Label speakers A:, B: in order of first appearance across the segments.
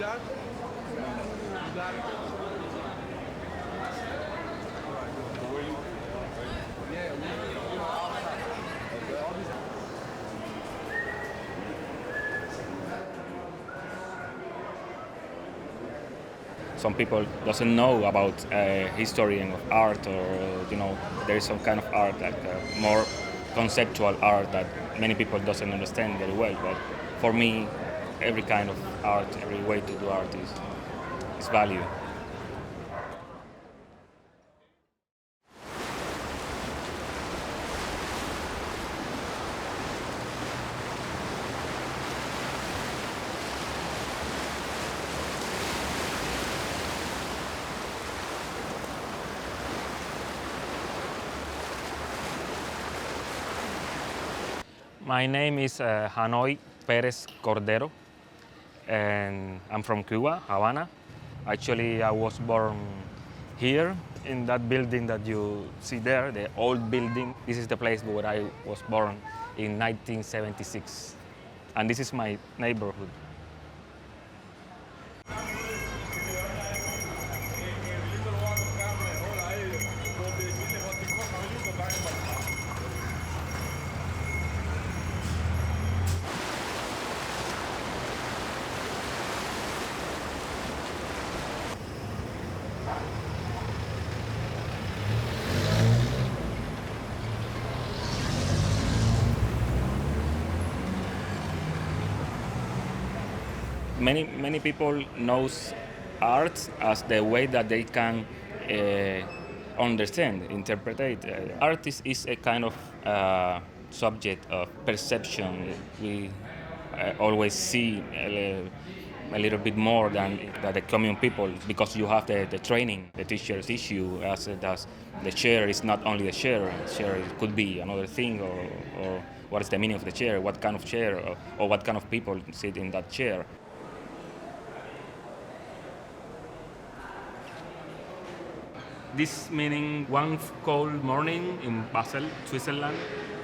A: Some people doesn't know about history and of art, or there is some kind of art like more conceptual art that many people doesn't understand very well. But for me, every kind of art, every way to do art is value. My name is Hanoi Perez Cordero, and I'm from Cuba, Havana. Actually, I was born here in that building that you see there, the old building. This is the place where I was born in 1976, and this is my neighborhood. Many people knows art as the way that they can understand, interpret. Art is a kind of subject of perception. We always see a little bit more than the common people, because you have the training. The teachers teach you as does the chair is not only the chair. Chair could be another thing, or what is the meaning of the chair, what kind of chair, or what kind of people sit in that chair. This meaning one cold morning in Basel, Switzerland,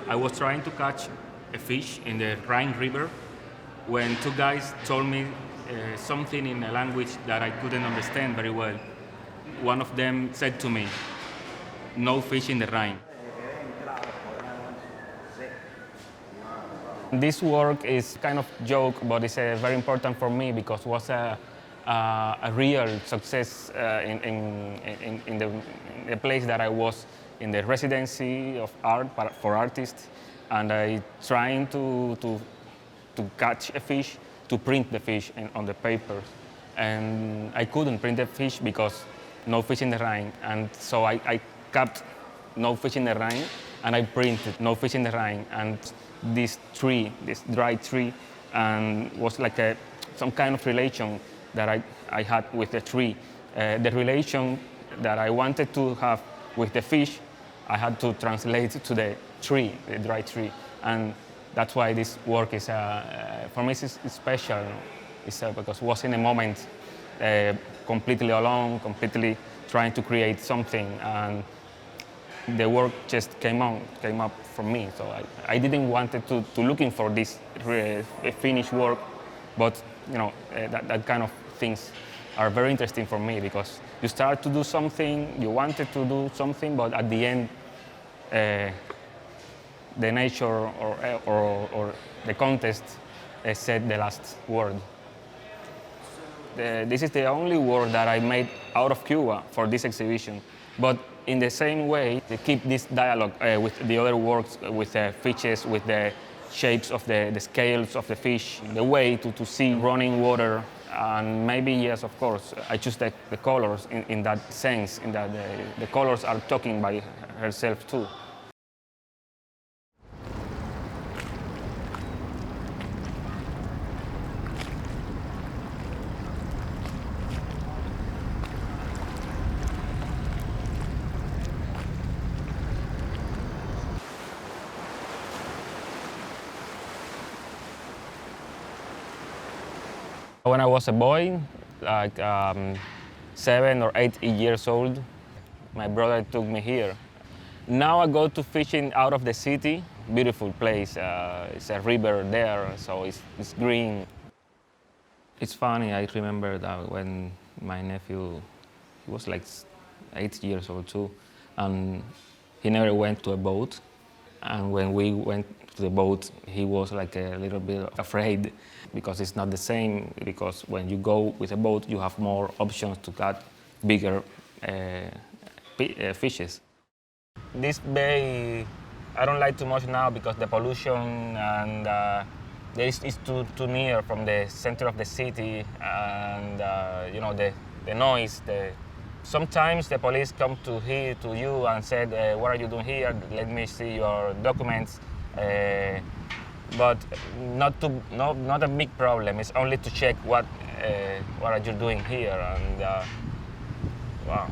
A: I was trying to catch a fish in the Rhine River when two guys told me something in a language that I couldn't understand very well. One of them said to me, "No fish in the Rhine." This work is kind of joke, but it's very important for me because it was a real success in the place that I was in the residency of art for artists, and I trying to catch a fish, to print the fish on the papers, and I couldn't print the fish because no fish in the Rhine, and so I kept no fish in the Rhine, and I printed no fish in the Rhine, and this tree, this dry tree, and was like some kind of relation that I had with the tree. The relation that I wanted to have with the fish, I had to translate to the tree, the dry tree. And that's why this work is, for me, it's special. It's, because it was in a moment completely alone, completely trying to create something. And the work just came up from me. So I didn't want to looking for this finished work, but that kind of things are very interesting for me, because you start to do something, you wanted to do something, but at the end, the nature or the contest said the last word. This is the only work that I made out of Cuba for this exhibition, but in the same way, they keep this dialogue with the other works, with the fishes, with the shapes of the scales of the fish, the way to see running water, and maybe, yes, of course, I choose the colors in that sense, in that the colors are talking by herself too. When I was a boy, like 7 or 8 years old, my brother took me here. Now I go to fishing out of the city, beautiful place. It's a river there, so it's green. It's funny, I remember that when my nephew, he was like 8 years old too, and he never went to a boat. And when we went to the boat, he was like a little bit afraid because it's not the same. Because when you go with a boat, you have more options to catch bigger fishes. This bay, I don't like too much now because the pollution and it's too near from the center of the city, and the noise. Sometimes the police come to you and said, "What are you doing here? Let me see your documents." But not a big problem. It's only to check what are you doing here, and wow.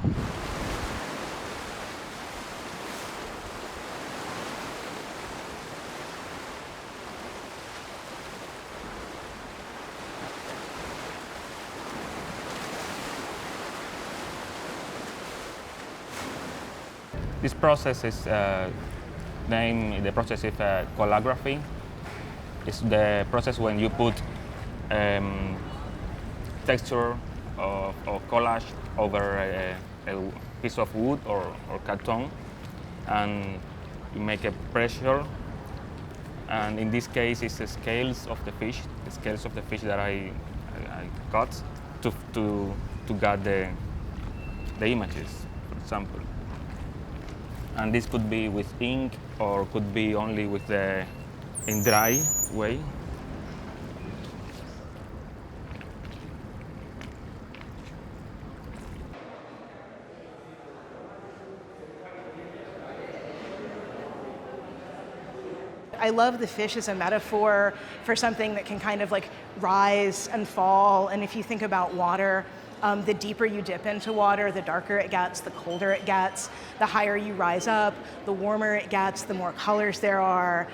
A: This process is the process is calligraphy. It's the process when you put texture or collage over a piece of wood or carton, and you make a pressure. And in this case, it's the scales of the fish that I cut to get the images, for example. And this could be with ink or could be only with in dry way.
B: I love the fish as a metaphor for something that can kind of like rise and fall. And if you think about water, the deeper you dip into water, the darker it gets, the colder it gets. The higher you rise up, the warmer it gets, the more colors there are.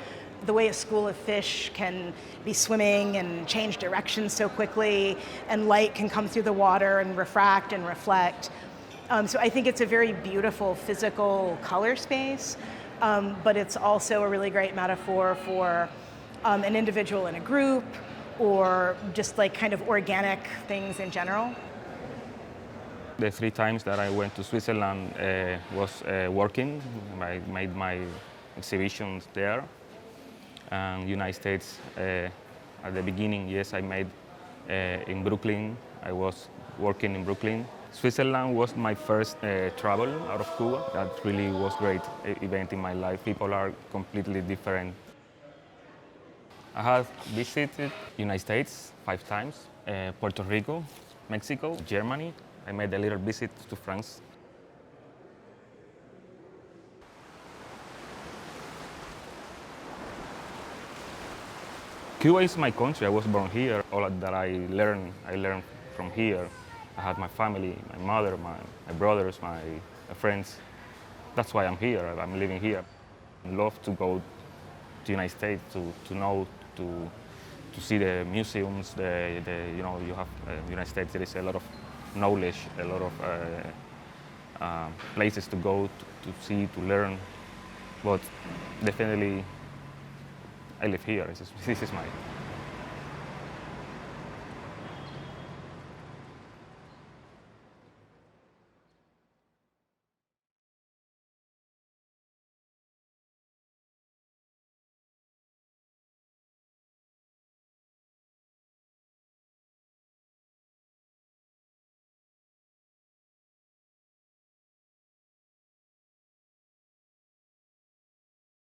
B: The way a school of fish can be swimming and change directions so quickly, and light can come through the water and refract and reflect. So I think it's a very beautiful physical color space, but it's also a really great metaphor for an individual in a group, or just like kind of organic things in general.
A: The 3 times that I went to Switzerland was working. I made my exhibitions there. And United States, at the beginning, yes, I made in Brooklyn. I was working in Brooklyn. Switzerland was my first travel out of Cuba. That really was a great event in my life. People are completely different. I have visited United States 5 times, Puerto Rico, Mexico, Germany. I made a little visit to France. Cuba is my country. I was born here. All that I learned from here. I had my family, my mother, my brothers, my friends. That's why I'm here. I'm living here. I love to go to the United States to know, to see the museums. You have United States. There is a lot of knowledge, a lot of places to go to see, to learn. But definitely, I live here. This is my